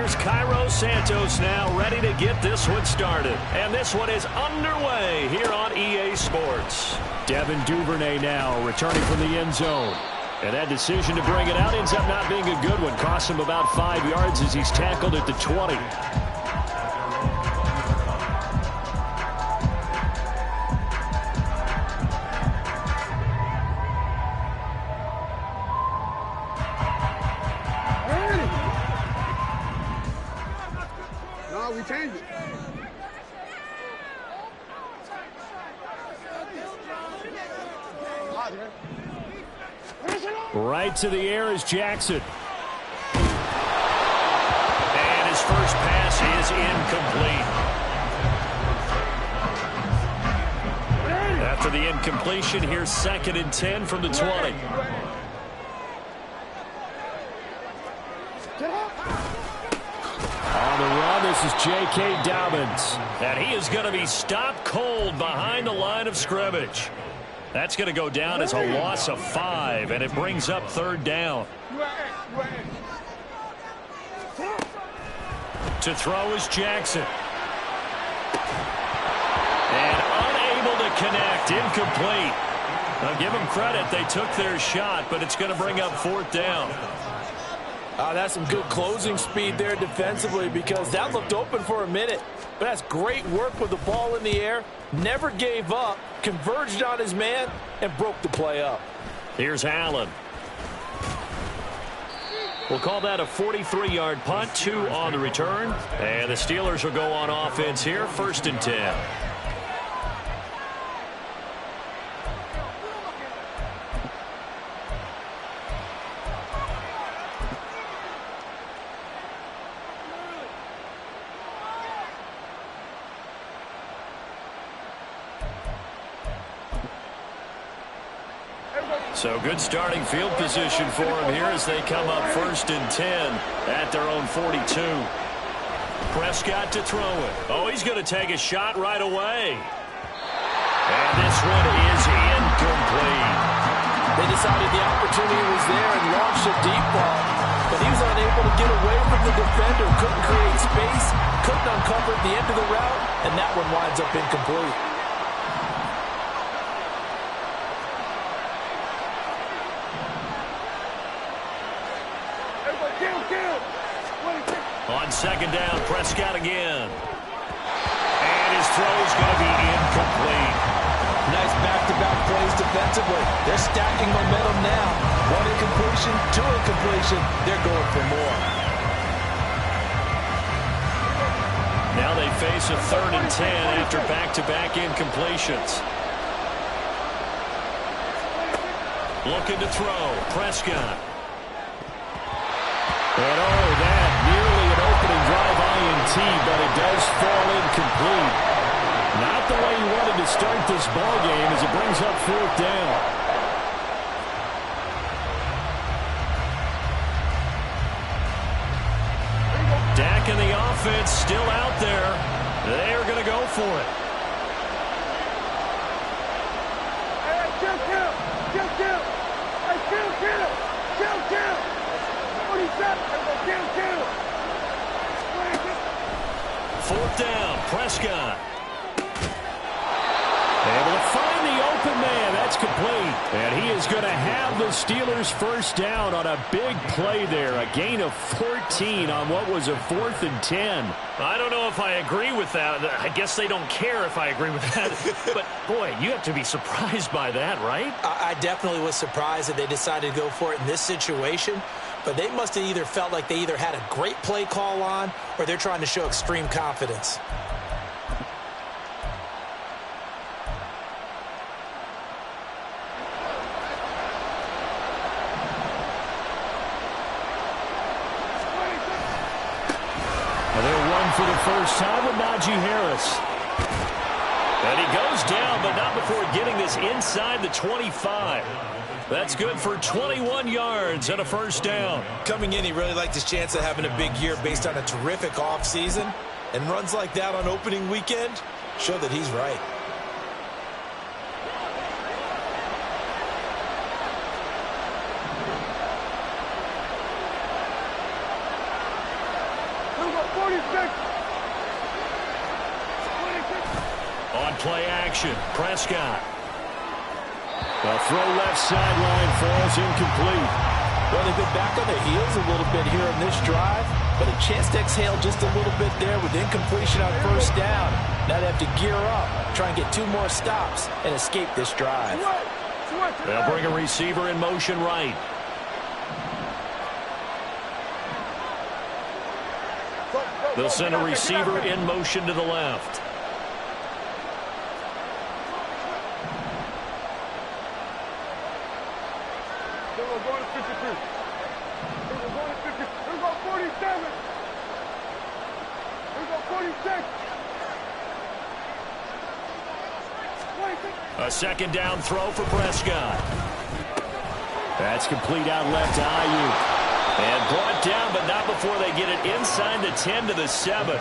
here's Cairo Santos now ready to get this one started. And this one is underway here on EA Sports. Devin Duvernay now returning from the end zone. And that decision to bring it out ends up not being a good one. Cost him about 5 yards as he's tackled at the 20. No, we changed it. Right to the air is Jackson. And his first pass is incomplete. After the incompletion, here's 2nd and 10 from the 20. On the run, this is J.K. Dobbins. And he is going to be stopped cold behind the line of scrimmage. That's going to go down as a loss of 5, and it brings up 3rd down. To throw is Jackson. And unable to connect, incomplete. Now give them credit, they took their shot, but it's going to bring up 4th down. That's some good closing speed there defensively because that looked open for a minute. But that's great work with the ball in the air. Never gave up, converged on his man, and broke the play up. Here's Allen. We'll call that a 43-yard punt, 2 on the return. And the Steelers will go on offense here, 1st and 10. So good starting field position for him here as they come up 1st and 10 at their own 42. Prescott to throw it. Oh, he's going to take a shot right away. And this one is incomplete. They decided the opportunity was there and launched a deep ball, but he was unable to get away from the defender, couldn't create space, couldn't uncover the end of the route, and that one winds up incomplete. On 2nd down, Prescott again. And his throw is going to be incomplete. Nice back-to-back plays defensively. They're stacking momentum now. 1 incompletion, 2 incompletion. They're going for more. Now they face a 3rd and 10 after back-to-back incompletions. Looking to throw, Prescott. And that nearly an opening drive INT, but it does fall incomplete. Not the way you wanted to start this ball game as it brings up 4th down. Dak and the offense still out there. They are going to go for it. Fourth down, Prescott. Able to find the open man. That's complete. And he is going to have the Steelers' 1st down on a big play there. A gain of 14 on what was a 4th and 10. I don't know if I agree with that. I guess they don't care if I agree with that. But, boy, you have to be surprised by that, right? I definitely was surprised that they decided to go for it in this situation. But they must have either felt like they either had a great play call on or they're trying to show extreme confidence. They'll run for the first time with Najee Harris. And he goes down, but not before getting this inside the 25. That's good for 21 yards and a 1st down. Coming in, he really liked his chance of having a big year based on a terrific offseason. And runs like that on opening weekend show that he's right. On play action, Prescott. The throw left sideline falls incomplete. Well, they've been back on their heels a little bit here on this drive, but a chance to exhale just a little bit there with incompletion on first down. Now they have to gear up, try and get 2 more stops, and escape this drive. They'll bring a receiver in motion right. They'll send a receiver in motion to the left. We're going to 53. We're going to 50. We're going 47. We're going 46. A second down throw for Prescott. That's complete out left to Ayuk. And brought down, but not before they get it inside the 10 to the 7.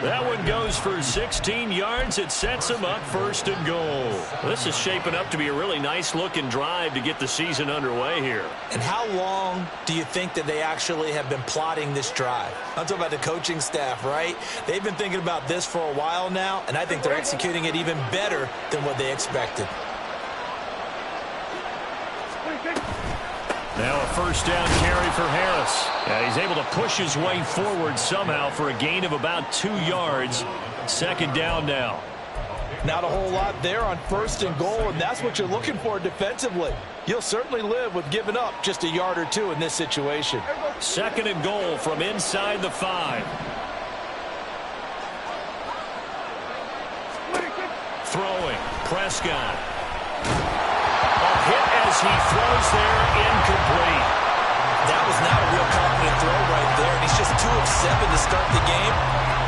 That one goes for 16 yards. It sets them up 1st and goal. This is shaping up to be a really nice-looking drive to get the season underway here. And how long do you think that they actually have been plotting this drive? I'm talking about the coaching staff, right? They've been thinking about this for a while now, and I think they're executing it even better than what they expected. Now a first down carry for Harris. He's able to push his way forward somehow for a gain of about 2 yards. 2nd down now. Not a whole lot there on 1st and goal, and that's what you're looking for defensively. You'll certainly live with giving up just a yard or 2 in this situation. 2nd and goal from inside the 5. Throwing, Prescott. Hit as he throws there, incomplete. That was not a real confident throw right there, and he's just 2 of 7 to start the game.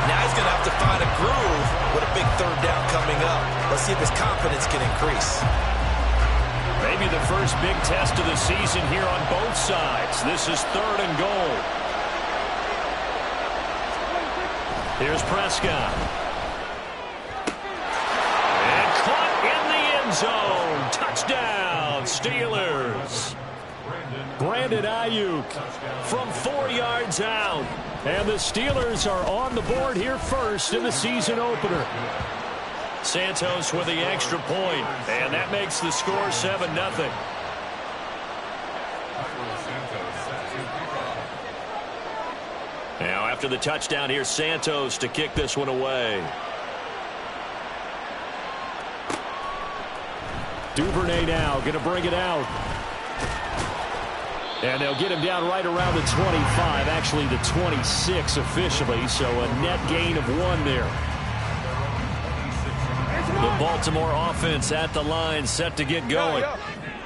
Now he's going to have to find a groove with a big 3rd down coming up. Let's see if his confidence can increase. Maybe the first big test of the season here on both sides. This is 3rd and goal. Here's Prescott. And caught in the end zone. Touchdown. Steelers. Brandon Ayuk From 4 yards out. and the Steelers are on the board here first in the season opener. Santos with the extra point, and that makes the score 7-0. Now after the touchdown, here's Santos to kick this one away. Duvernay now going to bring it out. And they'll get him down right around the 25, actually the 26 officially, so a net gain of 1 there. The Baltimore offense at the line, set to get going.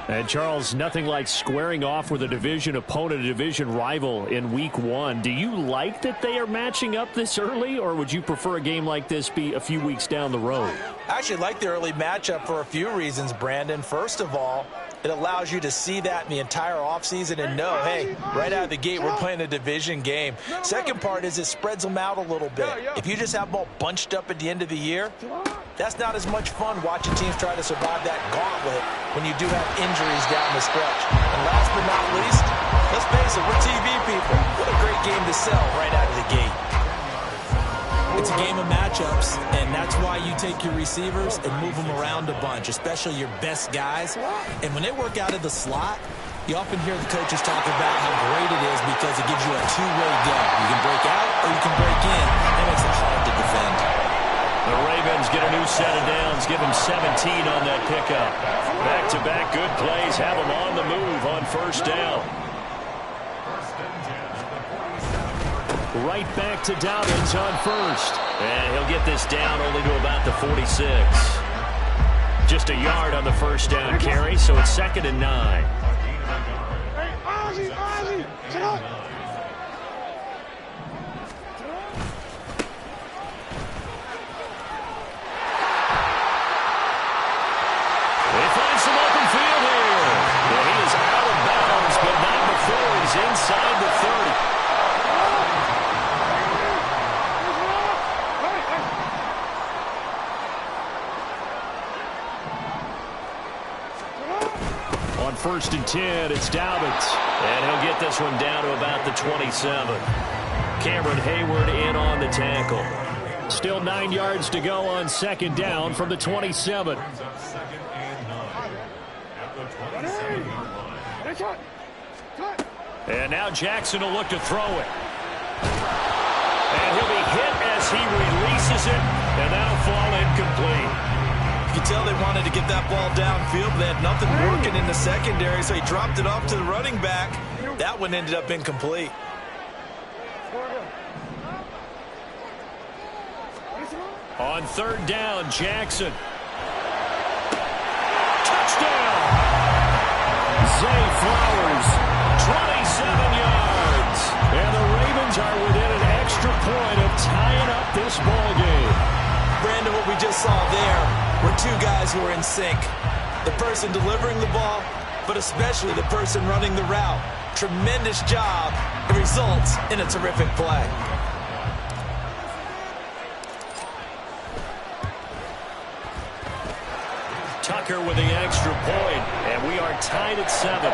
And Charles, nothing like squaring off with a division opponent, a division rival in week 1. Do you like that they are matching up this early, or would you prefer a game like this be a few weeks down the road? I actually like the early matchup for a few reasons, Brandon. First of all, it allows you to see that in the entire offseason and know, hey, right out of the gate, we're playing a division game. Second part is it spreads them out a little bit. If you just have them all bunched up at the end of the year, that's not as much fun watching teams try to survive that gauntlet when you do have injuries down the stretch. And last but not least, let's face it, we're TV people. What a great game to sell right out of the gate. It's a game of matchups, and that's why you take your receivers and move them around a bunch, especially your best guys. And when they work out of the slot, you often hear the coaches talk about how great it is because it gives you a two-way go. You can break out or you can break in. That makes it hard to defend. The Ravens get a new set of downs, give them 17 on that pickup. Back-to-back good plays, have them on the move on first down. Right back to Dobbins on first. And he'll get this down only to about the 46. Just a yard on the first down carry, so it's 2nd and 9. Hey, Ozzie, shut up. They find some open field here. And he is out of bounds, but not before he's inside the 30. On 1st and 10, it's Dobbins. And he'll get this one down to about the 27. Cameron Hayward in on the tackle. Still 9 yards to go on second down from the 27. And now Jackson will look to throw it. And he'll be hit as he releases it, and that'll fall incomplete. You can tell they wanted to get that ball downfield, but they had nothing working in the secondary, so he dropped it off to the running back. That one ended up incomplete. On third down, Jackson. Touchdown! Zay Flowers, 27 yards. And the Ravens are within an extra point of tying up this ball game. Brandon, what we just saw there were two guys who were in sync. The person delivering the ball, but especially the person running the route. Tremendous job. It results in a terrific play. Tucker with the extra point, and we are tied at 7.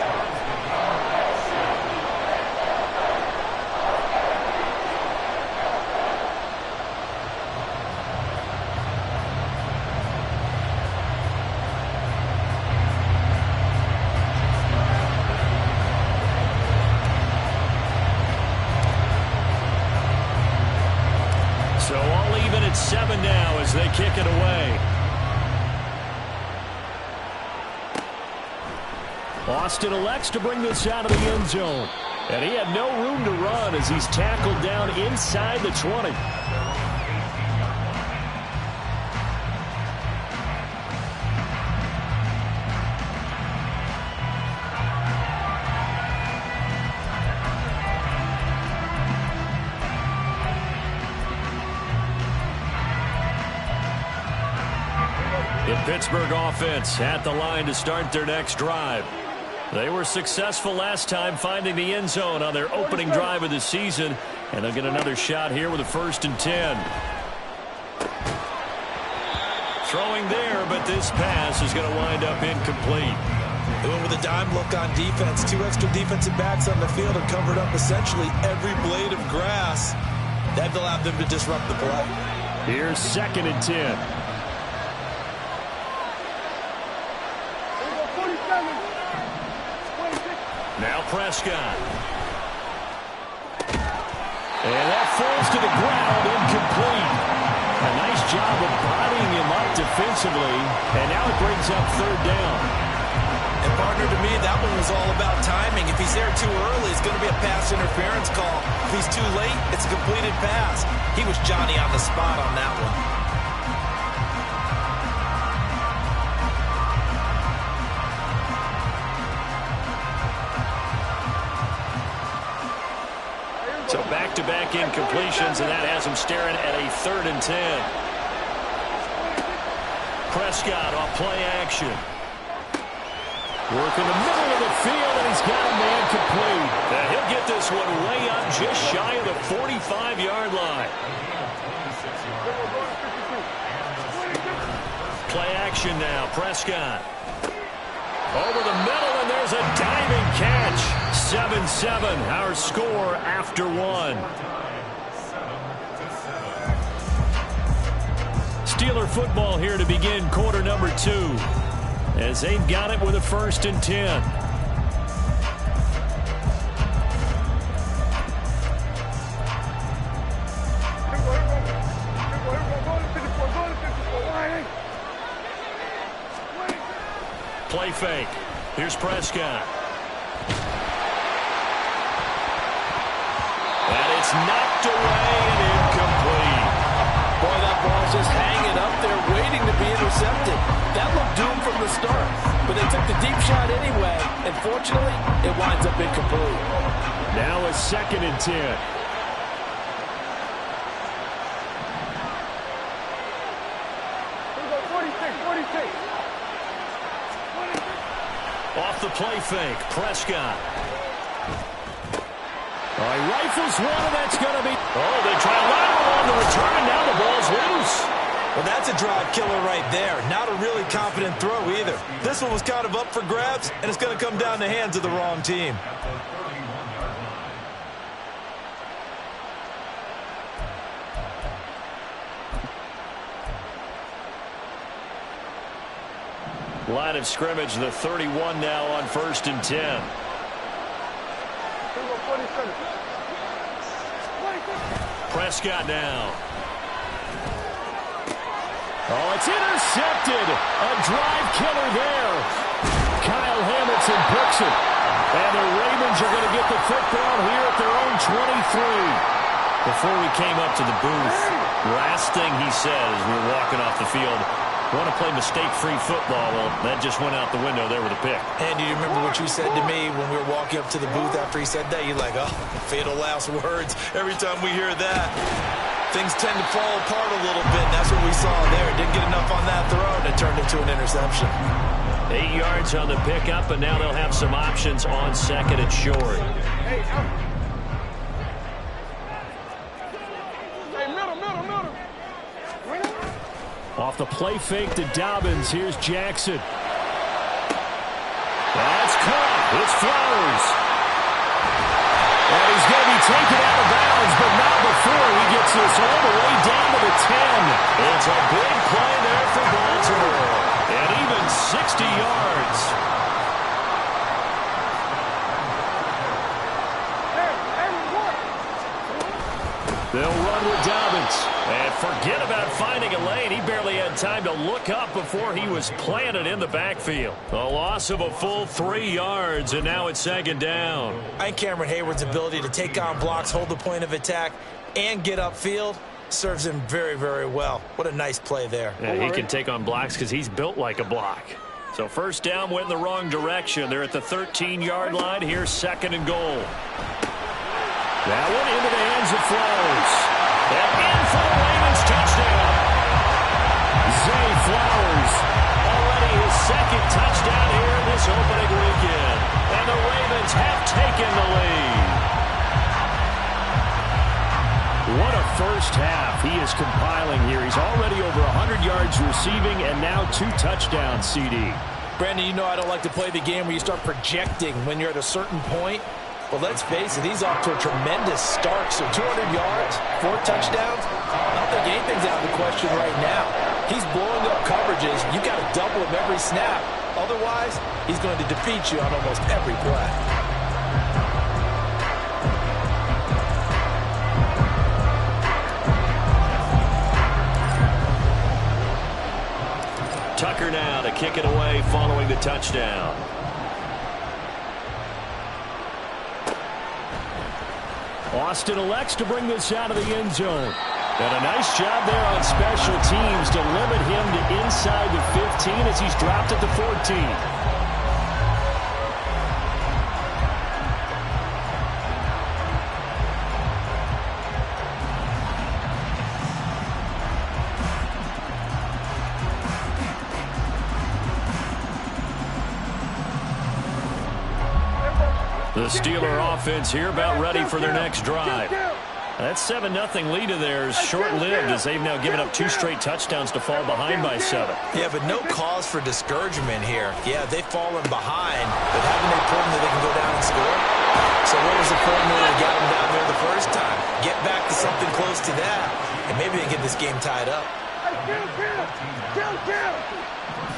So all even at 7 now as they kick it away. Austin elects to bring this out of the end zone. And he had no room to run as he's tackled down inside the 20. The Pittsburgh offense at the line to start their next drive. They were successful last time finding the end zone on their opening drive of the season, and they'll get another shot here with a 1st and 10. Throwing there, but this pass is going to wind up incomplete. Doing with a dime look on defense. 2 extra defensive backs on the field and covered up essentially every blade of grass. That allowed them to disrupt the play. Here's 2nd and 10. Now Prescott. And that falls to the ground, incomplete. A nice job of bodying him up defensively, and now it brings up 3rd down. And partner, to me, that one was all about timing. If he's there too early, it's going to be a pass interference call. If he's too late, it's a completed pass. He was Johnny on the spot on that one. So back-to-back incompletions, and that has him staring at a 3rd and 10. Prescott off play action. Work in the middle of the field, and he's got a man complete. And he'll get this one way up just shy of the 45-yard line. Play action now, Prescott. Over the middle, and there's a diving catch. 7-7, our score after 1. Steeler football here to begin quarter number 2. As they've got it with a 1st and 10. Play fake. Here's Prescott. And it's knocked away and incomplete. Boy, that ball's just hanging up there waiting to be intercepted. That looked doomed from the start, but they took the deep shot anyway, and fortunately, it winds up incomplete. Now a 2nd and 10. Off the play fake, Prescott. He rifles one, and that's going to be... Oh, they try lateral on the return. Now the ball's loose. Well, that's a drive killer right there. Not a really confident throw either. This one was kind of up for grabs, and it's going to come down the hands of the wrong team. Line of scrimmage, the 31 now on 1st and 10. Prescott now. Oh, it's intercepted. A drive killer there. Kyle Hamilton picks it. And the Ravens are going to get the football here at their own 23. Before we came up to the booth, last thing he said as we were walking off the field, want to play mistake-free football. Well, that just went out the window there with a pick. And do you remember what you said to me when we were walking up to the booth after he said that? You're like, oh, fatal last words. Every time we hear that, things tend to fall apart a little bit. That's what we saw there. Didn't get enough on that throw, and it turned into an interception. 8 yards on the pickup, and now they'll have some options on 2nd and short. Hey, middle. Off the play fake to Dobbins. Here's Jackson. That's caught. It's Flowers. And he's going to be taken out of bounds, but not before he gets this all the way down to the 10. It's a big play there for Baltimore. And even 60 yards. They'll run with Dobbins. And forget about finding a lane. He barely had time to look up before he was planted in the backfield. A loss of a full 3 yards, and now it's 2nd down. I think Cameron Hayward's ability to take on blocks, hold the point of attack, and get upfield serves him very, very well. What a nice play there. Yeah, he can take on blocks because he's built like a block. So 1st down went in the wrong direction. They're at the 13-yard line. Here's 2nd and goal. That one into the hands of Flowers. And in for the Ravens touchdown. Zay Flowers. Already his 2nd touchdown here in this opening weekend. And the Ravens have taken the lead. What a first half he is compiling here. He's already over 100 yards receiving and now 2 touchdowns, CD. Brandon, you know I don't like to play the game where you start projecting when you're at a certain point. Well, let's face it, he's off to a tremendous start. So 200 yards, 4 touchdowns. I don't think anything's out of the question right now. He's blowing up coverages. You got to double him every snap. Otherwise, he's going to defeat you on almost every play. Tucker now to kick it away following the touchdown. Austin elects to bring this out of the end zone. And a nice job there on special teams to limit him to inside the 15 as he's dropped at the 14. The Steeler offense here about ready for their next drive. That 7-0 lead of theirs short-lived as they've now given up 2 straight touchdowns to fall behind by 7. Yeah, but no cause for discouragement here. Yeah, they've fallen behind, but haven't they proven that they can go down and score? So what was the formula that got them down there the first time? Get back to something close to that, and maybe they get this game tied up. Kill.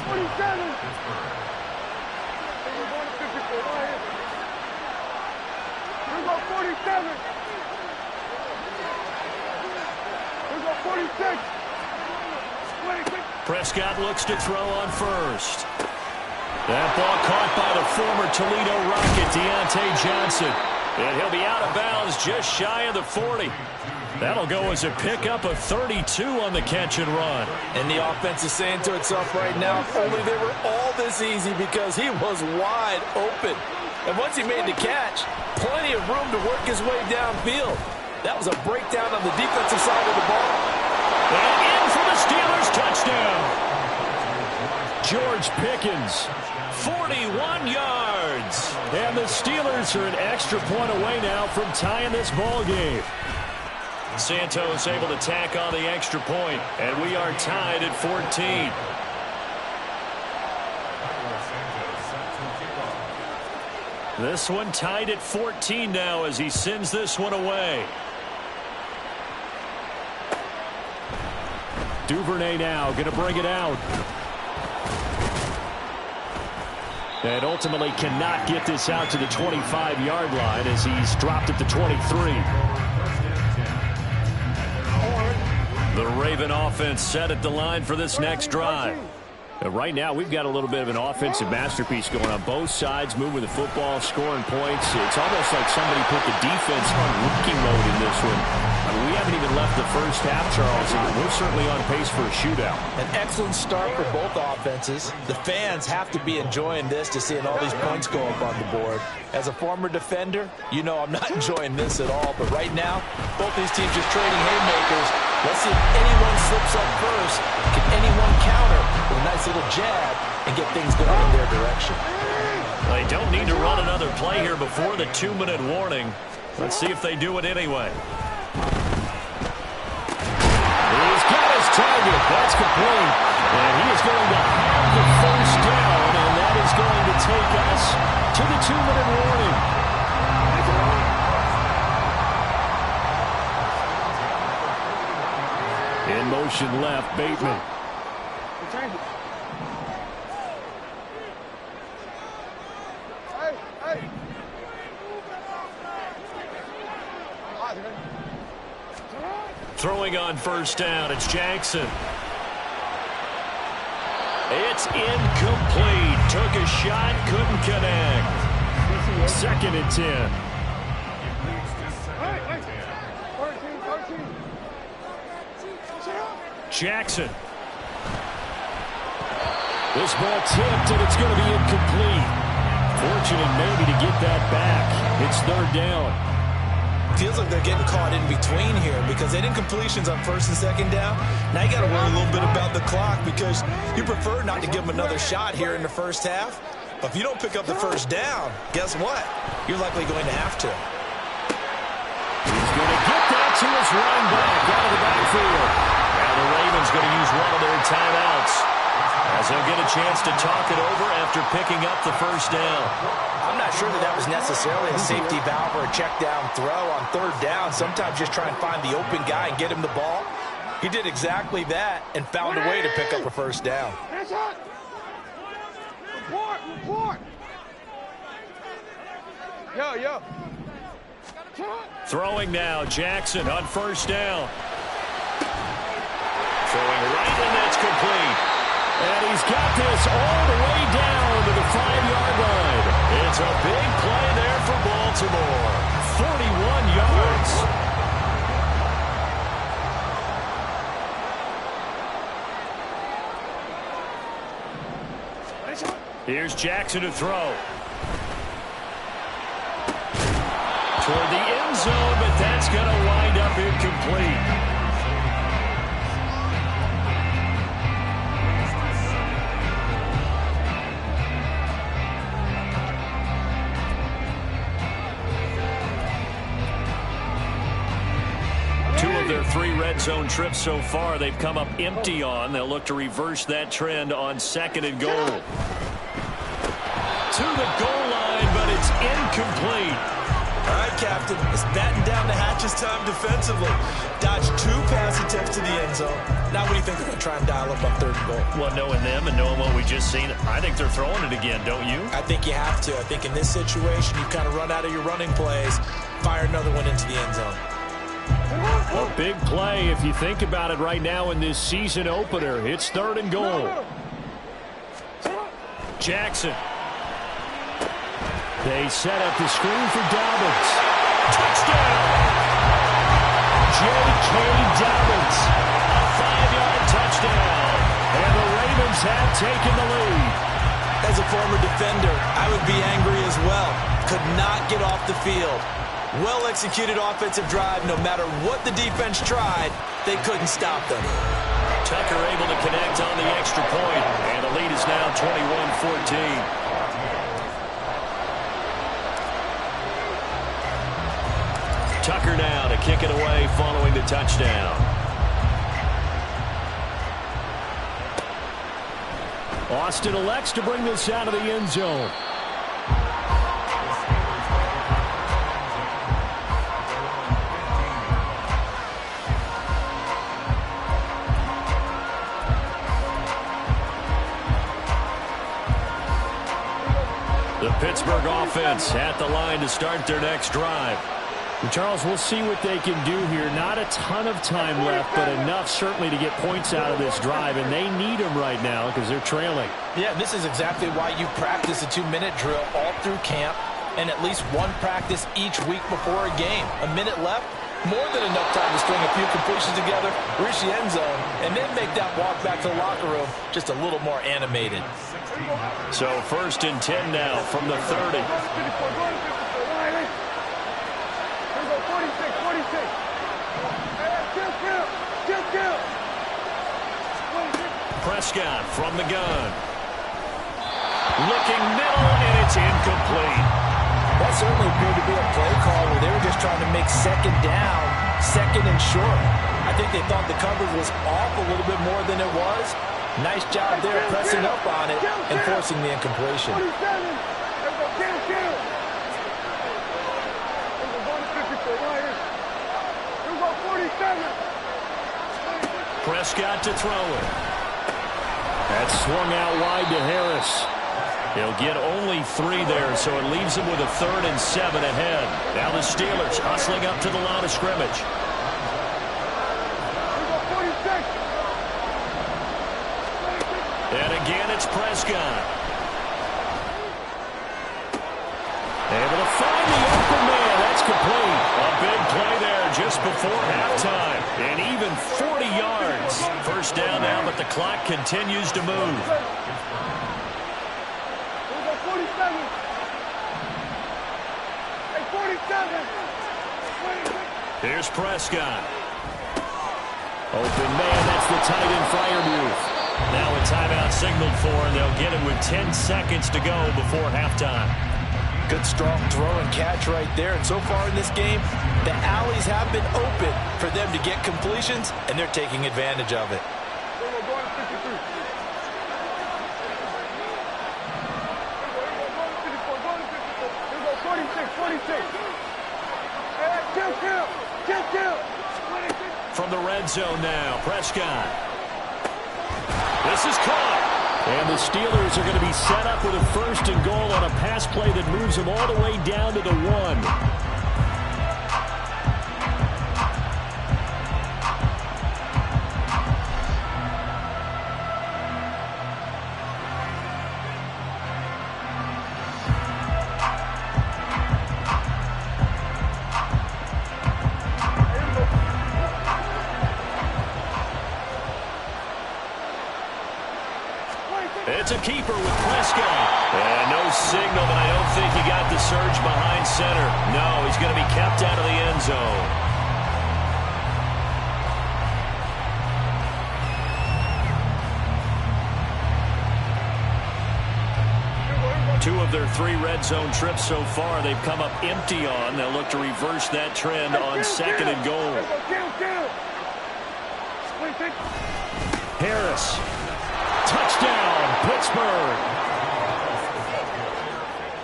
27. We're going 47. We're going 46. Prescott looks to throw on first. That ball caught by the former Toledo Rocket, Deontay Johnson. And he'll be out of bounds just shy of the 40. That'll go as a pickup of 32 on the catch and run. And the offense is saying to itself right now, if only they were all this easy, because he was wide open. And once he made the catch, plenty of room to work his way downfield. That was a breakdown on the defensive side of the ball. And in for the Steelers touchdown. George Pickens, 41 yards. and the Steelers are an extra point away now from tying this ball game. Santos able to tack on the extra point, and we are tied at 14. This one tied at 14 now as he sends this one away. Duvernay now going to bring it out. And ultimately cannot get this out to the 25-yard line as he's dropped at the 23. The Raven offense set at the line for this next drive. Right now, we've got a little bit of an offensive masterpiece going on both sides, moving the football, scoring points. It's almost like somebody put the defense on rookie mode in this one. I mean, we haven't even left the first half, Charles, and we're certainly on pace for a shootout. An excellent start for both offenses. The fans have to be enjoying this, to seeing all these points go up on the board. As a former defender, you know I'm not enjoying this at all. But right now, both these teams just trading haymakers. Let's see if anyone slips up first. Can anyone counter with a nice little jab and get things going in their direction? They don't need to run another play here before the 2-minute warning. Let's see if they do it anyway. He's got his target. That's complete. And he is going to have the first down, and that is going to take us to the 2-minute warning. In motion left, Bateman. Throwing on first down, it's Jackson. It's incomplete. Took a shot, couldn't connect. 2nd and 10. Jackson. This ball tipped, and it's going to be incomplete. Fortunate maybe to get that back. It's 3rd down. Feels like they're getting caught in between here because they did incompletions on 1st and 2nd down. Now you got to worry a little bit about the clock because you prefer not to give them another shot here in the first half. But if you don't pick up the first down, guess what? You're likely going to have to. He's going to get that to his running back out of the backfield. Now the Ravens going to use one of their timeouts as they'll get a chance to talk it over after picking up the first down. I'm not sure that was necessarily a safety valve or a check down throw on 3rd down. Sometimes just try and find the open guy and get him the ball. He did exactly that and found a way to pick up a first down. Report! Yo. Throwing now, Jackson on first down. Throwing right, and that's complete. And he's got this all the way down to the 5-yard line. It's a big play there for Baltimore. 41 yards. Here's Jackson to throw. Toward the end zone, but that's going to wind up incomplete. Their 3 red zone trips so far, they've come up empty on. They'll look to reverse that trend on 2nd and goal. To the goal line, but it's incomplete. All right, Captain. It's batten down the hatches time defensively. Dodged 2 pass attempts to the end zone. Now what do you think they're going to try and dial up on 3rd and goal? Well, knowing them and knowing what we just seen, I think they're throwing it again, don't you? I think you have to. I think in this situation, you kind of run out of your running plays, fire another one into the end zone. A big play if you think about it right now in this season opener. It's 3rd and goal. Jackson. They set up the screen for Dobbins. Touchdown! J.K. Dobbins. A 5-yard touchdown. And the Ravens have taken the lead. As a former defender, I would be angry as well. Could not get off the field. Well-executed offensive drive. No matter what the defense tried, they couldn't stop them. Tucker able to connect on the extra point, and the lead is now 21-14. Tucker now to kick it away following the touchdown. Austin elects to bring this out of the end zone. Pittsburgh offense at the line to start their next drive. Charles, we'll see what they can do here. Not a ton of time left, but enough certainly to get points out of this drive, and they need them right now because they're trailing. Yeah, this is exactly why you practice a 2-minute drill all through camp and at least one practice each week before a game. A minute left, more than enough time to string a few completions together, reach the end zone, and then make that walk back to the locker room just a little more animated. So 1st and 10 now from the 30. Prescott from the gun. Looking middle, and it's incomplete. That certainly appeared to be a play call where they were just trying to make second down, second and short. I think they thought the coverage was off a little bit more than it was. Nice job there pressing up on it and forcing the incompletion. Prescott to throw it. That's swung out wide to Harris. He'll get only 3 there, so it leaves him with a 3rd and 7 ahead. Now the Steelers hustling up to the line of scrimmage. And again, it's Prescott. Able to find the open man. That's complete. A big play there just before halftime. And even 40 yards. First down now, but the clock continues to move. Here's Prescott. Open man, that's the tight end fire move. Now a timeout signaled for, and they'll get it with 10 seconds to go before halftime. Good strong throw and catch right there. And so far in this game, the alleys have been open for them to get completions, and they're taking advantage of it. From the red zone now, Prescott. This is caught. And the Steelers are going to be set up with a 1st and goal on a pass play that moves them all the way down to the 1. It's a keeper with Prescott. And no signal, but I don't think he got the surge behind center. No, he's going to be kept out of the end zone. Two of their 3 red zone trips so far, they've come up empty on. They'll look to reverse that trend on 2nd and goal. Harris. Touchdown, Pittsburgh.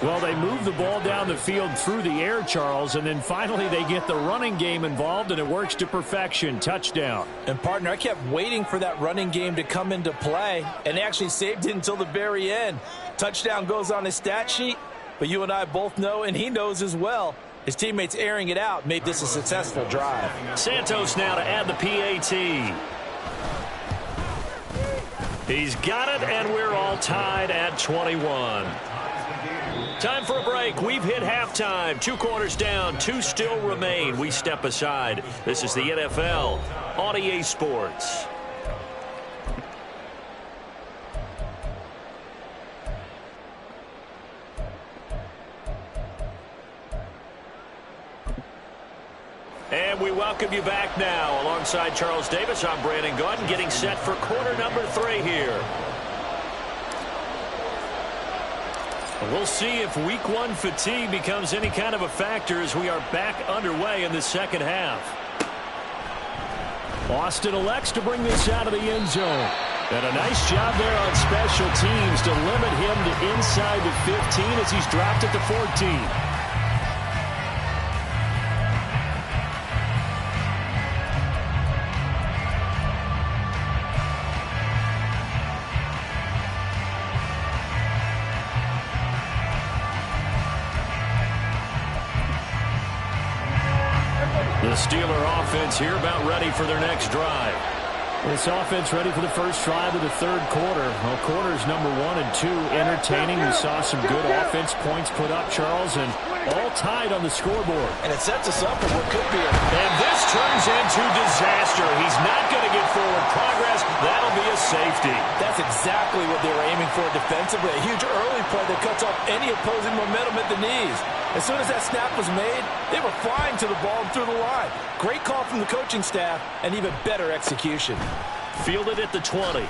Well, they move the ball down the field through the air, Charles, and then finally they get the running game involved, and it works to perfection. Touchdown. And, partner, I kept waiting for that running game to come into play, and they actually saved it until the very end. Touchdown goes on his stat sheet, but you and I both know, and he knows as well, his teammates airing it out made this a successful drive. Santos now to add the PAT. He's got it, and we're all tied at 21. Time for a break. We've hit halftime. 2 quarters down, 2 still remain. We step aside. This is the NFL on EA Sports. And we welcome you back now. Alongside Charles Davis, I'm Brandon Gaudin, getting set for quarter number 3 here. We'll see if week 1 fatigue becomes any kind of a factor as we are back underway in the second half. Austin elects to bring this out of the end zone. And a nice job there on special teams to limit him to inside the 15 as he's dropped at the 14. Steeler offense here about ready for their next drive. This offense ready for the first drive of the third quarter. Well, quarters number 1 and 2 entertaining. We saw some good offense points put up, Charles, and all tied on the scoreboard. And it sets us up for what could be And this turns into disaster. He's not going to get forward progress. That'll be a safety. That's exactly what they were aiming for defensively. A huge early play that cuts off any opposing momentum at the knees. As soon as that snap was made, they were flying to the ball and through the line. Great call from the coaching staff and even better execution. Fielded at the 20.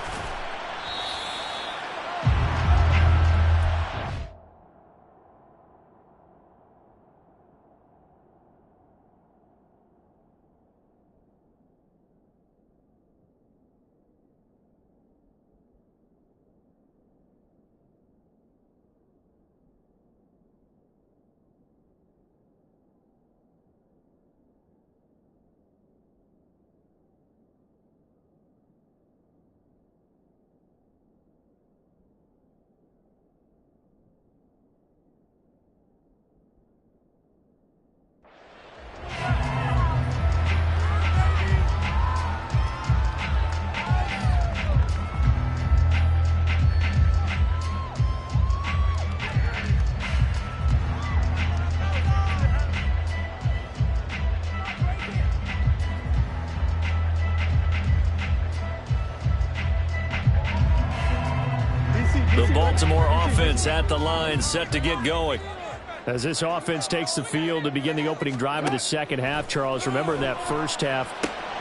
The Baltimore offense at the line, set to get going. As this offense takes the field to begin the opening drive of the second half, Charles, remember in that first half,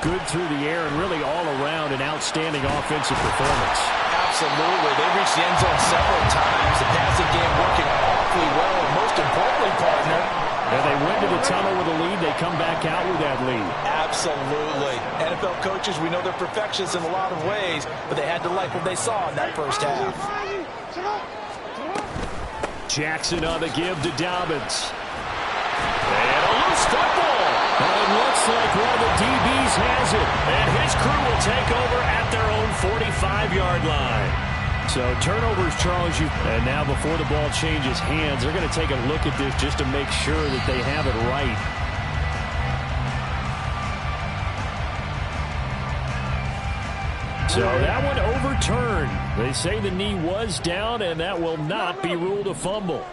good through the air and really all around an outstanding offensive performance. Absolutely. They reached the end zone several times. The passing game working awfully well, and most importantly, partner, and they went to the tunnel with a lead. They come back out with that lead. Absolutely. NFL coaches, we know they're perfectionists in a lot of ways, but they had to like what they saw in that first half. Jackson on the give to Dobbins. And a loose football. It looks like one of the DBs has it. And his crew will take over at their own 45-yard line. So turnovers, Charles, and now before the ball changes hands, they're going to take a look at this just to make sure that they have it right. So that one overturned. They say the knee was down, and that will not be ruled a fumble.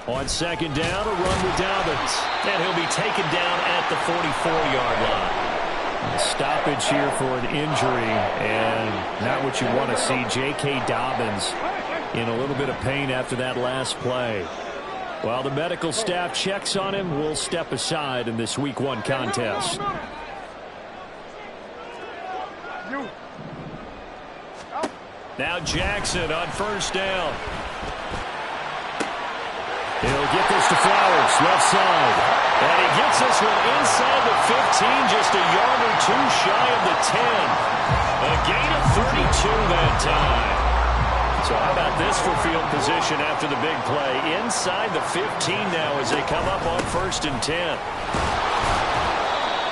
On second down, a run with Dobbins. And he'll be taken down at the 44-yard line. A stoppage here for an injury, and not what you want to see. J.K. Dobbins in a little bit of pain after that last play. While the medical staff checks on him, we'll step aside in this Week 1 contest. Now Jackson on first down. He'll get this to Flowers, left side. And he gets this one inside the 15, just a yard or two shy of the 10. A gain of 32 that time. So how about this for field position after the big play? Inside the 15 now as they come up on first and 10.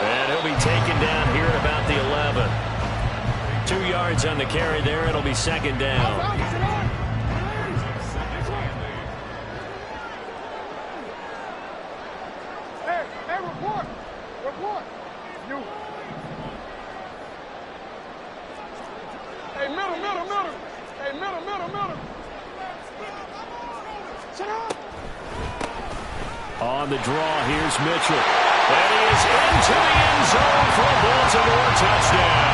And he'll be taken down here at about the 11. 2 yards on the carry there. It'll be second down. Hey, report. Hey, middle. Hey, middle. Sit up. On the draw, here's Mitchell. And he is into the end zone for a Baltimore touchdown.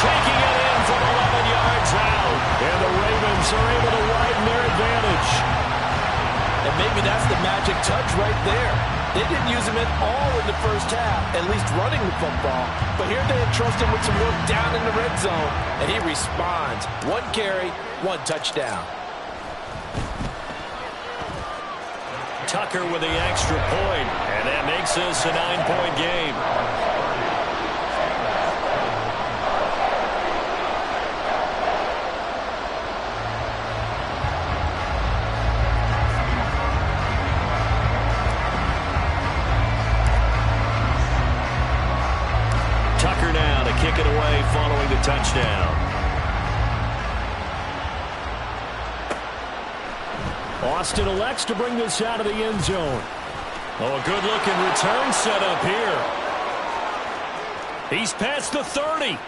Taking it in from 11 yards out. And the Ravens are able to widen their advantage. And maybe that's the magic touch right there. They didn't use him at all in the first half, at least running the football. But here they entrust him with some work down in the red zone, and he responds. 1 carry, 1 touchdown. Tucker with the extra point, and that makes this a 9-point game. Tucker now to kick it away following the touchdown. Austin elects to bring this out of the end zone. Oh, a good-looking return set up here. He's past the 30.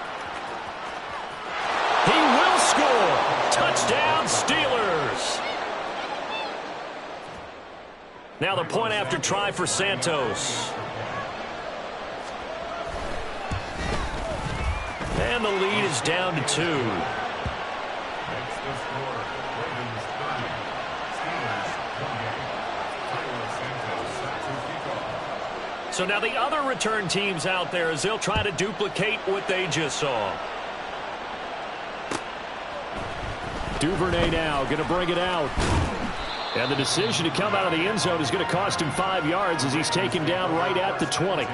He will score. Touchdown, Steelers. Now the point after try for Santos. And the lead is down to 2. So now the other return teams out there as they'll try to duplicate what they just saw. Duvernay now going to bring it out. And the decision to come out of the end zone is going to cost him 5 yards as he's taken down right at the 20.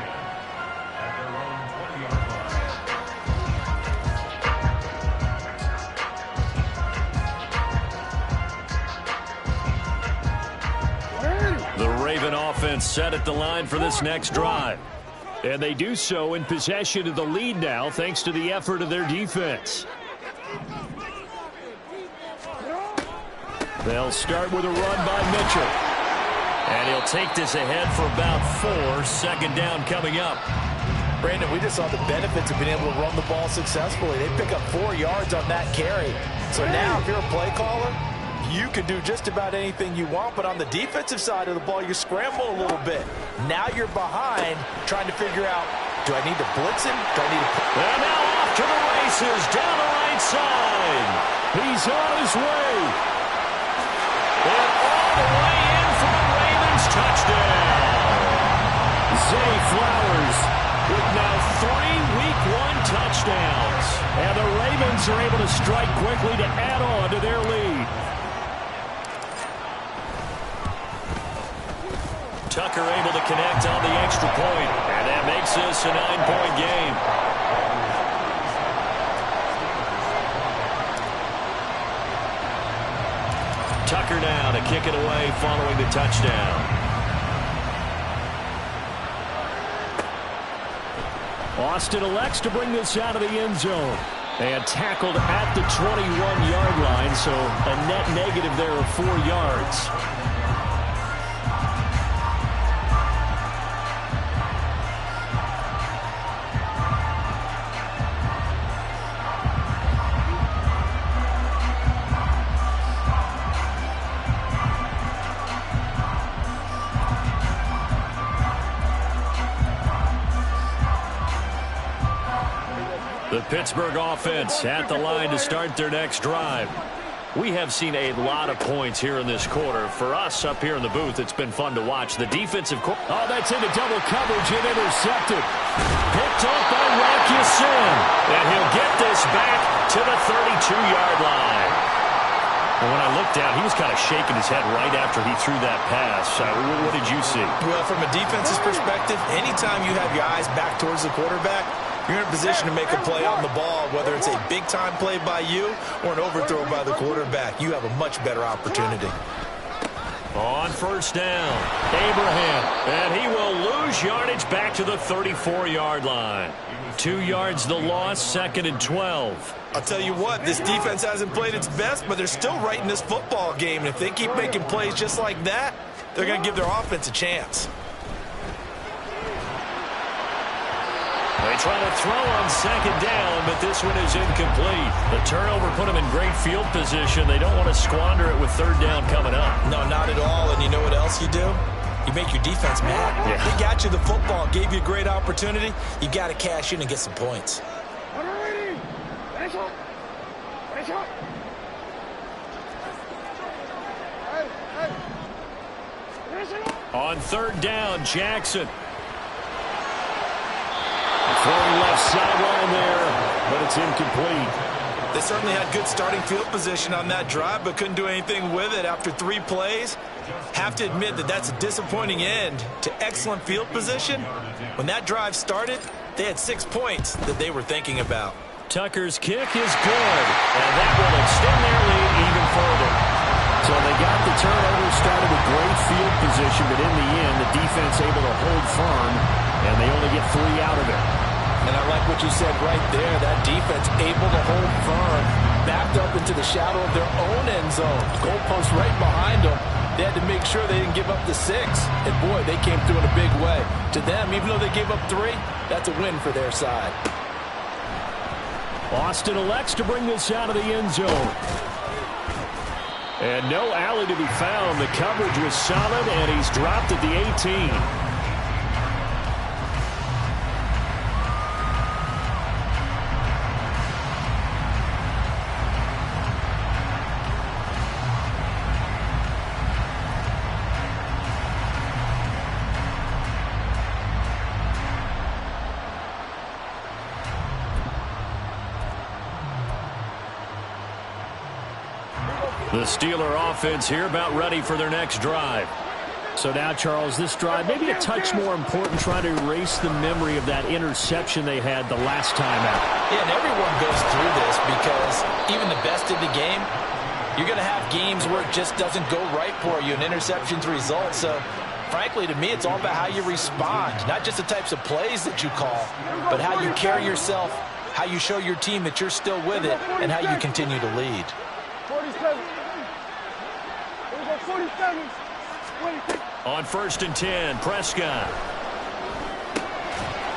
The Raven offense set at the line for this next drive. And they do so in possession of the lead now thanks to the effort of their defense. They'll start with a run by Mitchell. And he'll take this ahead for about 4. Second down coming up. Brandon, we just saw the benefits of being able to run the ball successfully. They pick up 4 yards on that carry. So now if you're a play caller, you can do just about anything you want, but on the defensive side of the ball, you scramble a little bit. Now you're behind, trying to figure out, do I need to blitz him? Do I need to... And now off to the races, down the right side. He's on his way. And all the way in for the Ravens touchdown. Zay Flowers with now 3 Week 1 touchdowns. And the Ravens are able to strike quickly to add on to their lead. Tucker able to connect on the extra point, and that makes this a 9-point game. Tucker now to kick it away following the touchdown. Austin elects to bring this out of the end zone. And tackled at the 21-yard line, so a net negative there of 4 yards. The Pittsburgh offense at the line to start their next drive. We have seen a lot of points here in this quarter. For us up here in the booth, it's been fun to watch. The defensive... Oh, that's into double coverage and intercepted. Picked off by Rakusin. And he'll get this back to the 32-yard line. And when I looked down, he was kind of shaking his head right after he threw that pass. What did you see? Well, from a defense's perspective, anytime you have your eyes back towards the quarterback, you're in a position to make a play on the ball, whether it's a big-time play by you or an overthrow by the quarterback. You have a much better opportunity. On first down, Abraham, and he will lose yardage back to the 34-yard line. 2 yards the loss, 2nd and 12. I'll tell you what, this defense hasn't played its best, but they're still right in this football game. And if they keep making plays just like that, they're going to give their offense a chance. They try to throw on 2nd down, but this one is incomplete. The turnover put them in great field position. They don't want to squander it with 3rd down coming up. No, not at all. And you know what else you do? You make your defense mad. Yeah. They got you the football, gave you a great opportunity. You got to cash in and get some points. On 3rd down, Jackson. Throwing left sideline there, but it's incomplete. They certainly had good starting field position on that drive, but couldn't do anything with it after 3 plays. Have to admit that that's a disappointing end to excellent field position. When that drive started, they had 6 points that they were thinking about. Tucker's kick is good, and that will extend their lead even further. So they got the turnover, started with great field position, but in the end, the defense able to hold firm, and they only get 3 out of it. And I like what you said right there. That defense able to hold firm, backed up into the shadow of their own end zone. Goalpost right behind them. They had to make sure they didn't give up the 6. And, boy, they came through in a big way. To them, even though they gave up 3, that's a win for their side. Austin elects to bring this out of the end zone. And no alley to be found. The coverage was solid, and he's dropped at the 18. The Steeler offense here about ready for their next drive. So now, Charles, this drive maybe a touch more important, trying to erase the memory of that interception they had the last time out. Yeah, and everyone goes through this because even the best in the game, you're going to have games where it just doesn't go right for you, and interceptions result. So, frankly, to me, it's all about how you respond, not just the types of plays that you call, but how you carry yourself, how you show your team that you're still with it, and how you continue to lead. 47. 47. 26. On 1st and 10, Prescott.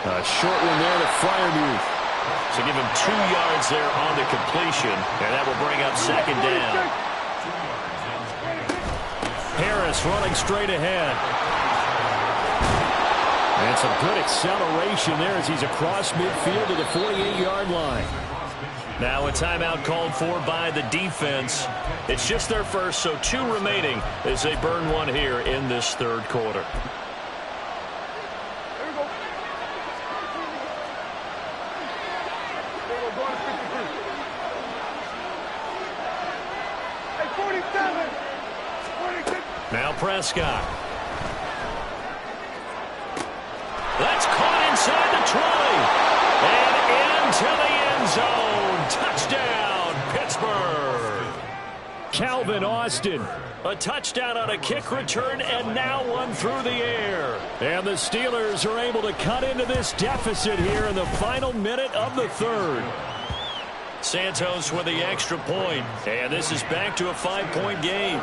A short one there to Freiermuth. So give him 2 yards there on the completion, and that will bring up 2nd down. Harris running straight ahead. And some good acceleration there as he's across midfield to the 48-yard line. Now a timeout called for by the defense. It's just their first, so 2 remaining as they burn one here in this 3rd quarter. There we go. There we go, going to 53. Hey, 47. 46. Now Prescott. That's caught inside the 20. And into the end zone. Touchdown, Pittsburgh. Calvin Austin. A touchdown on a kick return, and now one through the air. And the Steelers are able to cut into this deficit here in the final minute of the 3rd. Santos with the extra point, and this is back to a 5-point game.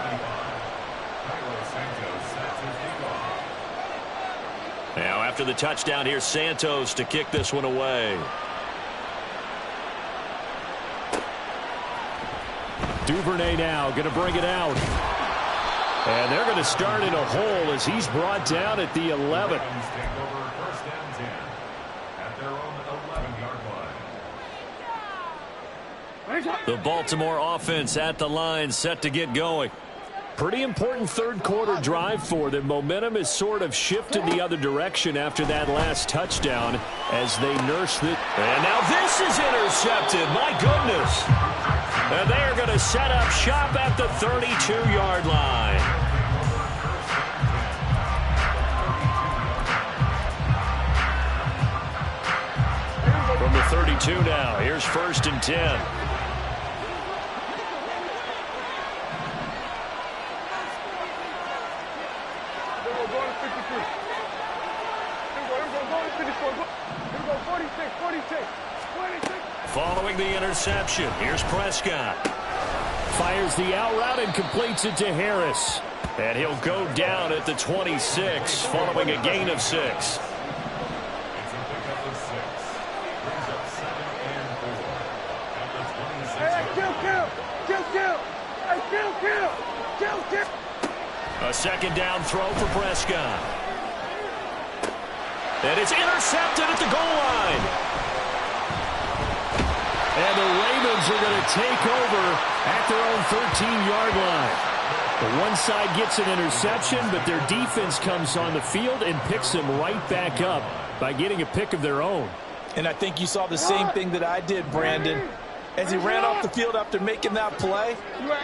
Now after the touchdown, here's Santos to kick this one away. Duvernay now going to bring it out. And they're going to start in a hole as he's brought down at the 11. The Baltimore offense at the line, set to get going. Pretty important 3rd quarter drive for them. Momentum has sort of shifted the other direction after that last touchdown as they nurse it. And now this is intercepted. My goodness. And they are going to set up shop at the 32-yard line. From the 32 now, here's 1st and 10. Following the interception, here's Prescott. Fires the out route and completes it to Harris. And he'll go down at the 26 following a gain of 6. A 2nd down throw for Prescott. And it's intercepted at the goal line. And the Ravens are going to take over at their own 13-yard line. The one side gets an interception, but their defense comes on the field and picks them right back up by getting a pick of their own. And I think you saw the same thing that I did, Brandon. As he ran off the field after making that play,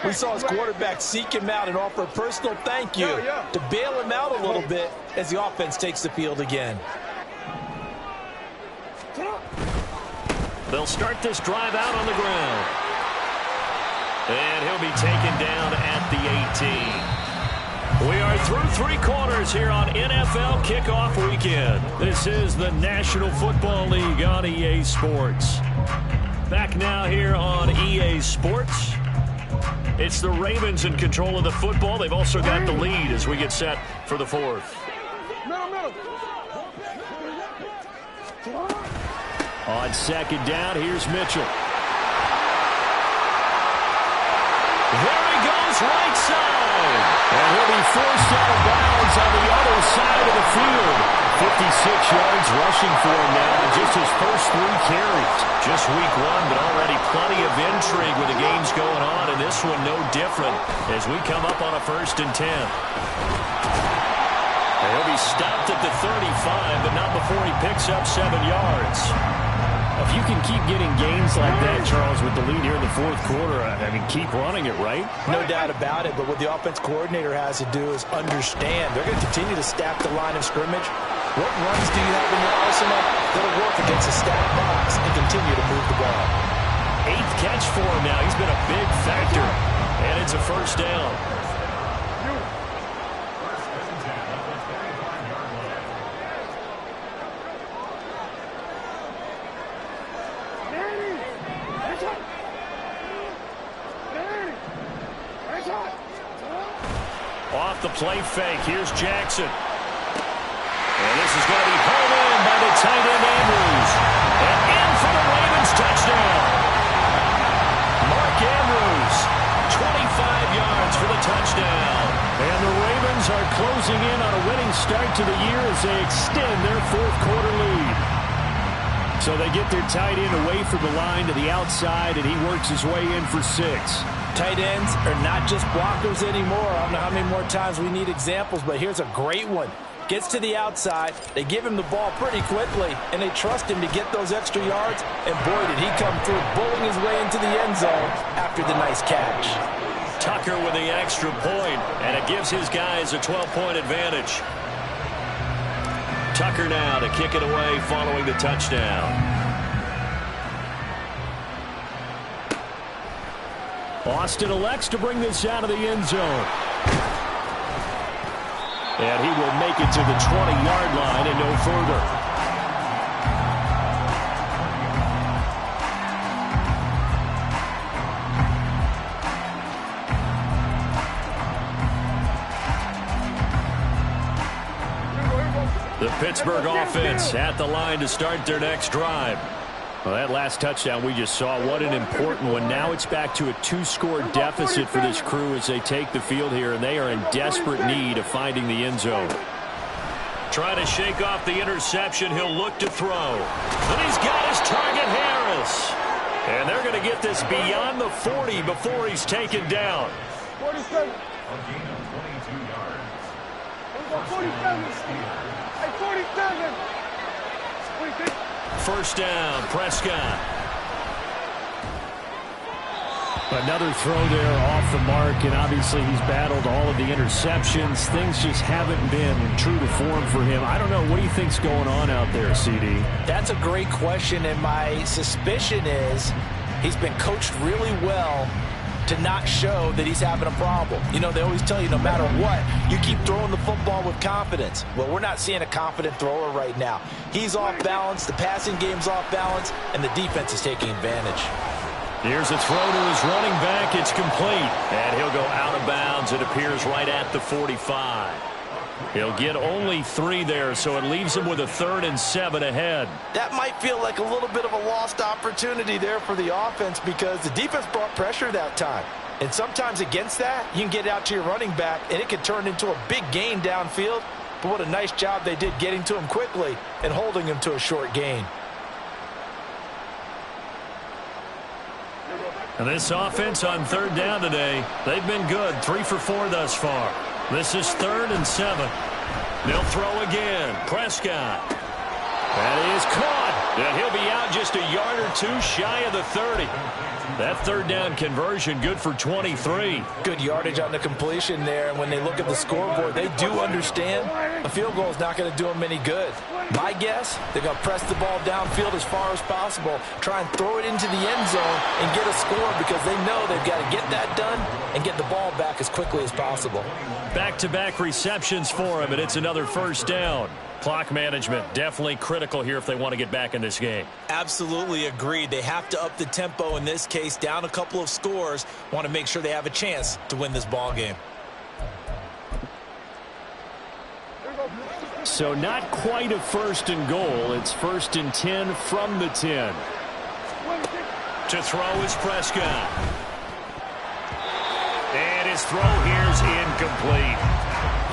we saw his quarterback seek him out and offer a personal thank you to bail him out a little bit as the offense takes the field again. They'll start this drive out on the ground. And he'll be taken down at the 18. We are through 3 quarters here on NFL Kickoff Weekend. This is the National Football League on EA Sports. Back now here on EA Sports. It's the Ravens in control of the football. They've also got the lead as we get set for the fourth. Middle. On second down, here's Mitchell. There he goes, right side. And he'll be forced out of bounds on the other side of the field. 56 yards rushing for him now, just his first 3 carries. Just week 1, but already plenty of intrigue with the games going on, and this one no different as we come up on a 1st and 10. And he'll be stopped at the 35, but not before he picks up 7 yards. If you can keep getting gains like that, Charles, with the lead here in the 4th quarter, I mean, keep running it, right? No doubt about it, but what the offense coordinator has to do is understand. They're going to continue to stack the line of scrimmage. What runs do you have in your arsenal that'll work against a stacked box and continue to move the ball? 8th catch for him now. He's been a big factor, and it's a 1st down. Off the play fake, here's Jackson. And this is going to be pulled in by the tight end Andrews. And in for the Ravens touchdown. Mark Andrews, 25 yards for the touchdown. And the Ravens are closing in on a winning start to the year as they extend their 4th quarter lead. So they get their tight end away from the line to the outside, and he works his way in for 6. Tight ends are not just blockers anymore. I don't know how many more times we need examples, but here's a great one. Gets to the outside, they give him the ball pretty quickly, and they trust him to get those extra yards, and boy, did he come through, bowling his way into the end zone after the nice catch. Tucker with the extra point, and it gives his guys a 12-point advantage. Tucker now to kick it away following the touchdown. Austin elects to bring this out of the end zone. And he will make it to the 20-yard line and no further. The Pittsburgh offense at the line to start their next drive. Well, that last touchdown we just saw, what an important one. Now it's back to a 2-score deficit for this crew as they take the field here, and they are in desperate need of finding the end zone. Trying to shake off the interception. He'll look to throw. And he's got his target, Harris. And they're going to get this beyond the 40 before he's taken down. 47. 47. Hey, 47. 46. 1st down, Prescott. Another throw there off the mark, and obviously he's battled all of the interceptions. Things just haven't been true to form for him. I don't know. What do you think's going on out there, CD? That's a great question, and my suspicion is he's been coached really well to not show that he's having a problem. You know, they always tell you no matter what, you keep throwing the football with confidence. Well, we're not seeing a confident thrower right now. He's off balance, the passing game's off balance, and the defense is taking advantage. Here's a throw to his running back. It's complete. And he'll go out of bounds. It appears right at the 45. He'll get only 3 there, so it leaves him with a 3rd and 7 ahead. That might feel like a little bit of a lost opportunity there for the offense because the defense brought pressure that time. And sometimes against that, you can get out to your running back, and it can turn into a big gain downfield. But what a nice job they did getting to him quickly and holding him to a short gain. And this offense on 3rd down today, they've been good. 3 for 4 thus far. This is 3rd and 7. They'll throw again. Prescott. That is caught. And he'll be out just a yard or 2 shy of the 30. That 3rd down conversion good for 23. Good yardage on the completion there. And when they look at the scoreboard, they do understand a field goal is not going to do them any good. My guess, they're going to press the ball downfield as far as possible, try and throw it into the end zone and get a score because they know they've got to get that done and get the ball back as quickly as possible. Back-to-back receptions for him, and it's another 1st down. Clock management, definitely critical here if they want to get back in this game. Absolutely agreed. They have to up the tempo in this case, down a couple of scores. Want to make sure they have a chance to win this ball game. So not quite a first and goal. It's 1st and 10 from the 10. To throw is Prescott. And his throw here's incomplete.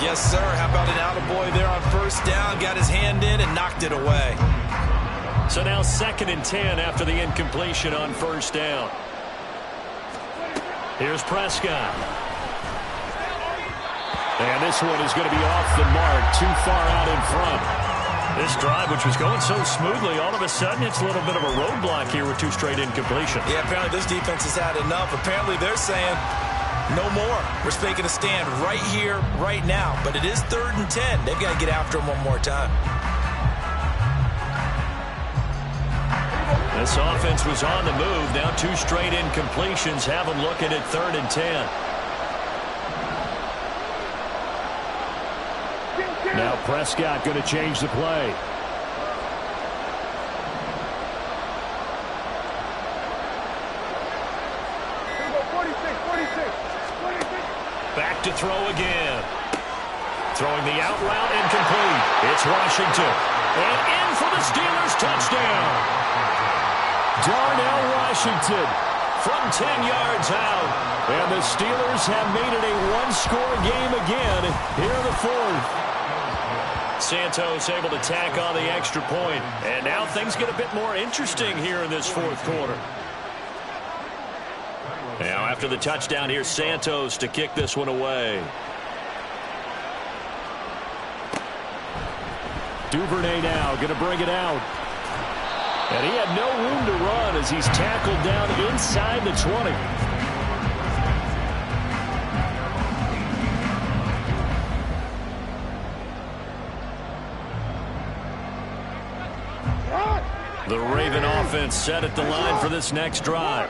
Yes, sir. How about an attaboy there on first down? Got his hand in and knocked it away. So now 2nd and 10 after the incompletion on first down. Here's Prescott. And this one is going to be off the mark, too far out in front. This drive, which was going so smoothly, all of a sudden it's a little bit of a roadblock here with 2 straight incompletions. Yeah, apparently this defense has had enough. Apparently they're saying no more. We're taking a stand right here, right now. But it is 3rd and 10. They've got to get after him one more time. This offense was on the move. Now 2 straight incompletions have them looking at 3rd and 10. Now Prescott going to change the play. Back to throw again. Throwing the out route incomplete. It's Washington. And in for the Steelers touchdown. Darnell Washington from 10 yards out. And the Steelers have made it a 1-score game again here in the 4th. Santos able to tack on the extra point. And now things get a bit more interesting here in this 4th quarter. Now after the touchdown, here's Santos to kick this one away. Duvernay now going to bring it out. And he had no room to run as he's tackled down inside the 20. The Raven offense set at the line for this next drive.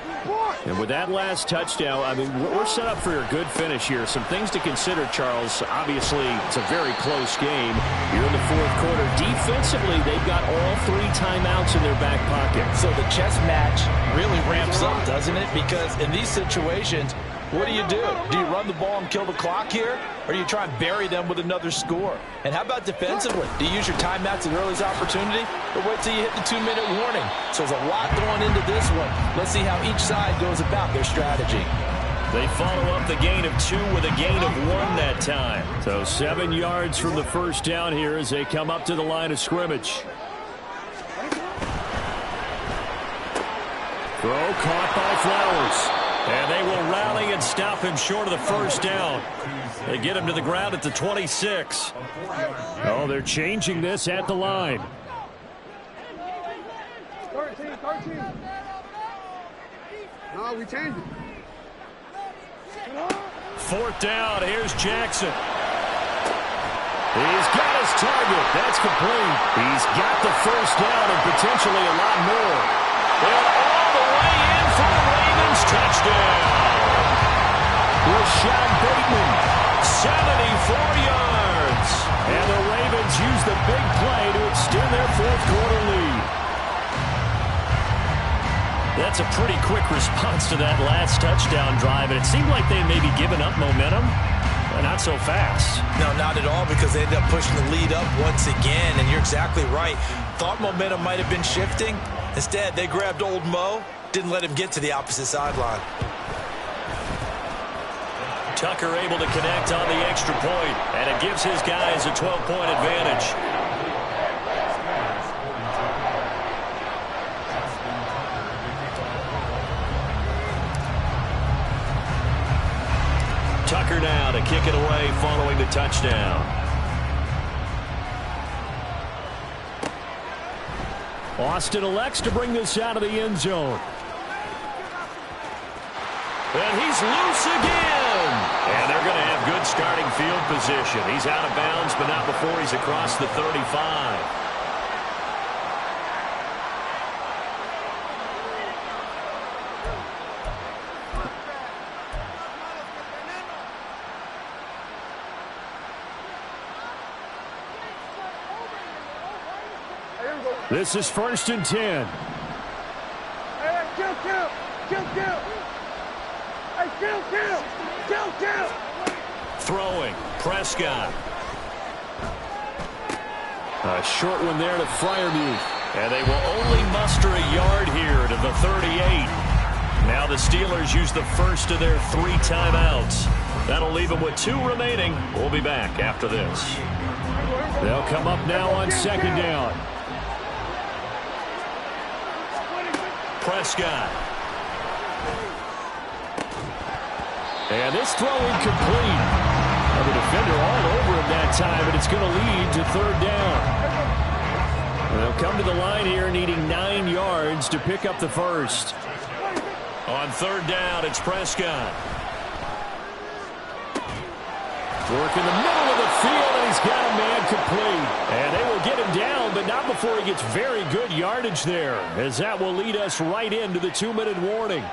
And with that last touchdown, I mean, we're set up for a good finish here. Some things to consider, Charles. Obviously, it's a very close game here in the 4th quarter. Defensively, they've got all 3 timeouts in their back pocket. So the chess match really ramps up, doesn't it? Because in these situations, what do? Do you run the ball and kill the clock here? Or do you try and bury them with another score? And how about defensively? Do you use your timeouts at earliest opportunity? Or wait till you hit the 2-minute warning? So there's a lot going into this one. Let's see how each side goes about their strategy. They follow up the gain of 2 with a gain of 1 that time. So 7 yards from the first down here as they come up to the line of scrimmage. Throw caught by Flowers. And they will rally and stop him short of the first down. They get him to the ground at the 26. Oh, they're changing this at the line. 13. No, we changed it. 4th down. Here's Jackson. He's got his target. That's complete. He's got the first down and potentially a lot more. And all the way in for the Ravens touchdown. Rashad Bateman, 74 yards. And the Ravens use the big play to extend their 4th quarter lead. That's a pretty quick response to that last touchdown drive, and it seemed like they had maybe given up momentum. Not so fast. No, not at all, because they ended up pushing the lead up once again, and you're exactly right. Thought momentum might have been shifting. Instead, they grabbed old Mo, didn't let him get to the opposite sideline. Tucker able to connect on the extra point, and it gives his guys a 12-point advantage. Tucker now to kick it away following the touchdown. Austin elects to bring this out of the end zone. And he's loose again. And they're going to have good starting field position. He's out of bounds, but not before he's across the 35. This is 1st and 10. Hey, kill. Hey, kill. Throwing, Prescott. A short one there to Freiermuth. And they will only muster a yard here to the 38. Now the Steelers use the first of their 3 timeouts. That'll leave them with 2 remaining. We'll be back after this. They'll come up now on 2nd down. Prescott. And this throw incomplete. The defender all over him that time, but it's going to lead to 3rd down. They'll come to the line here needing 9 yards to pick up the first. On 3rd down, it's Prescott. Work in the middle of the field, and he's got a man complete. And they will get him down, but not before he gets very good yardage there, as that will lead us right into the 2-minute warning.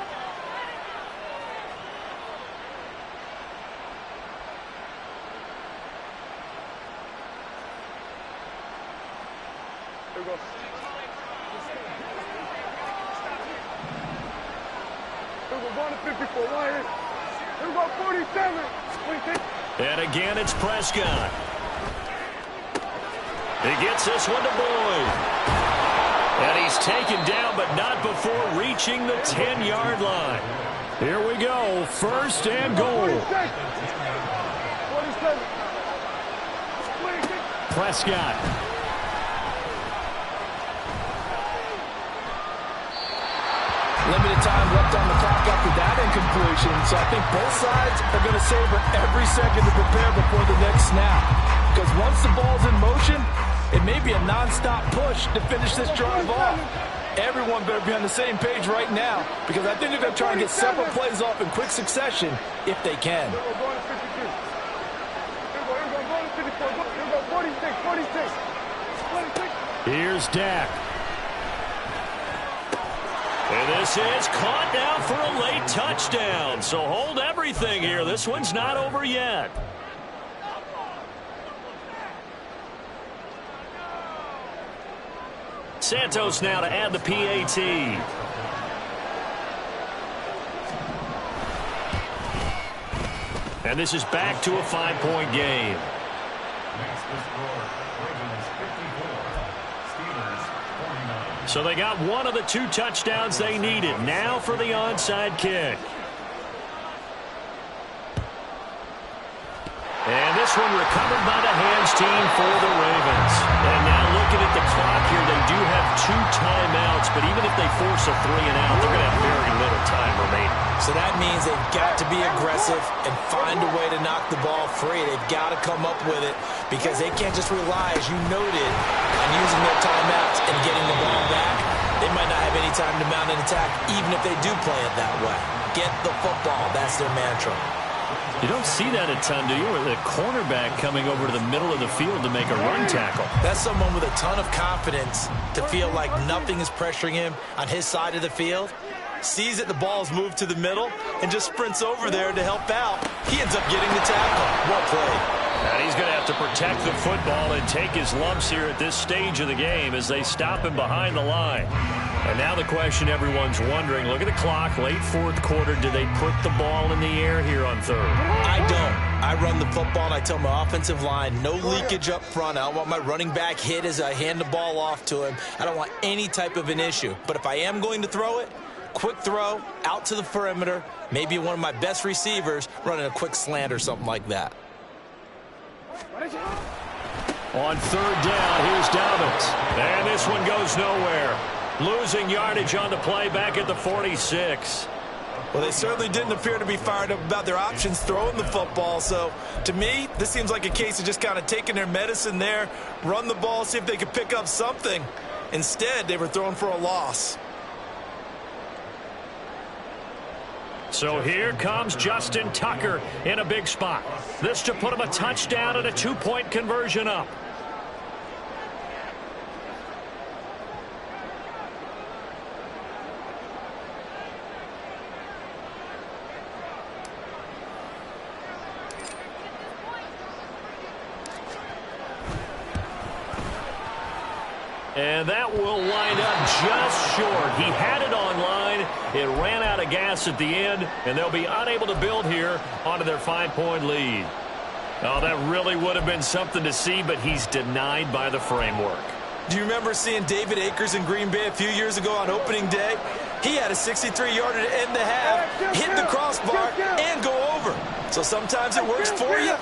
Here we go. Here we go, going to 54. Right here. Here we go, 47. 26. And again, it's Prescott. He gets this one to Boyd. And he's taken down, but not before reaching the 10-yard line. Here we go, 1st and goal. 47. Prescott. Limited time left on the clock after that incompletion, so I think both sides are going to savor every second to prepare before the next snap. Because once the ball's in motion, it may be a non-stop push to finish this drive off. Everyone better be on the same page right now, because I think they're going to try and get several plays off in quick succession if they can. Here we go, going to 52. Here we go, going to 54. Here we go, 46. Here's Dak. And this is caught now for a late touchdown. So hold everything here. This one's not over yet. Santos now to add the PAT. And this is back to a 5-point game. So they got one of the 2 touchdowns they needed. Now for the onside kick. And this one recovered by the hands team for the Ravens. And now looking at the clock here, they do have 2 timeouts, but even if they force a 3 and out, they're going to have very little time remaining. So that means they've got to be aggressive and find a way to knock the ball free. They've got to come up with it because they can't just rely, as you noted, on using their timeouts and getting the ball back. They might not have any time to mount an attack, even if they do play it that way. Get the football. That's their mantra. You don't see that a ton, do you? Or the cornerback coming over to the middle of the field to make a run tackle. That's someone with a ton of confidence to feel like nothing is pressuring him on his side of the field. Sees that the ball's moved to the middle and just sprints over there to help out. He ends up getting the tackle. Well played. And he's going to have to protect the football and take his lumps here at this stage of the game as they stop him behind the line. And now the question everyone's wondering, look at the clock, late 4th quarter, do they put the ball in the air here on 3rd? I don't. I run the football and I tell my offensive line, no leakage up front. I don't want my running back hit as I hand the ball off to him. I don't want any type of an issue. But if I am going to throw it, quick throw, out to the perimeter, maybe one of my best receivers running a quick slant or something like that. On 3rd down, here's Dobbins. And this one goes nowhere. Losing yardage on the play back at the 46. Well, they certainly didn't appear to be fired up about their options throwing the football. So, to me, this seems like a case of just kind of taking their medicine there, run the ball, see if they could pick up something. Instead, they were throwing for a loss. So here comes Justin Tucker in a big spot. This to put him a touchdown and a 2-point conversion up. And that will wind up just short. He had it on line. It ran out of gas at the end, and they'll be unable to build here onto their 5-point lead. Oh, that really would have been something to see, but he's denied by the framework. Do you remember seeing David Akers in Green Bay a few years ago on opening day? He had a 63-yarder to end the half, hit the crossbar, and go over. So sometimes it works for you,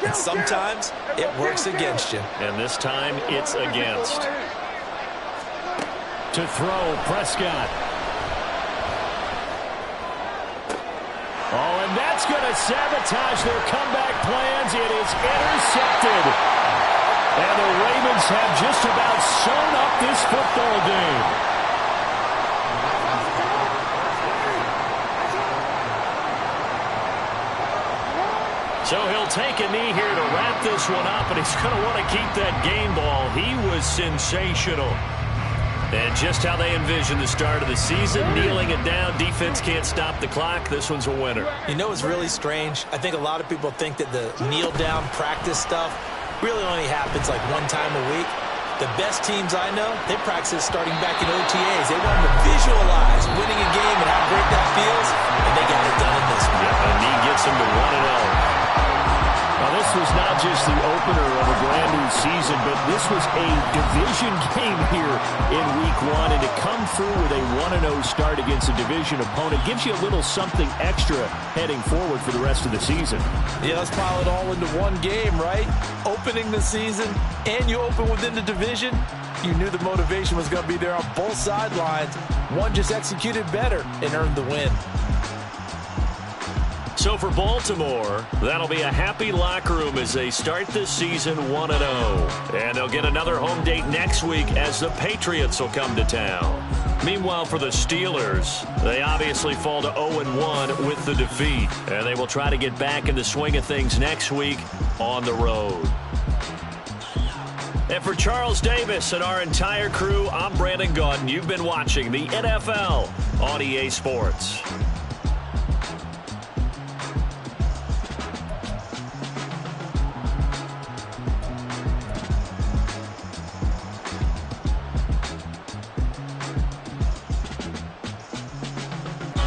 and sometimes it works against you. And this time it's against. To throw, Prescott. Oh, and that's going to sabotage their comeback plans. It is intercepted. And the Ravens have just about sewn up this football game. So he'll take a knee here to wrap this one up, and he's going to want to keep that game ball. He was sensational. And just how they envisioned the start of the season, kneeling it down, defense can't stop the clock. This one's a winner. You know what's really strange? I think a lot of people think that the kneel-down practice stuff really only happens like one time a week. The best teams I know, they practice starting back in OTAs. They want to visualize winning a game and how great that feels, and they got it done in this one. Yeah, a knee gets them to 1-0. Now, this was not just the opener of a brand new season, but this was a division game here in Week 1. And to come through with a 1-0 start against a division opponent gives you a little something extra heading forward for the rest of the season. Yeah, let's pile it all into one game, right? Opening the season, and you open within the division. You knew the motivation was going to be there on both sidelines. One just executed better and earned the win. So for Baltimore, that'll be a happy locker room as they start this season 1-0. And they'll get another home date next week as the Patriots will come to town. Meanwhile, for the Steelers, they obviously fall to 0-1 with the defeat. And they will try to get back in the swing of things next week on the road. And for Charles Davis and our entire crew, I'm Brandon Gaudin. You've been watching the NFL on EA Sports.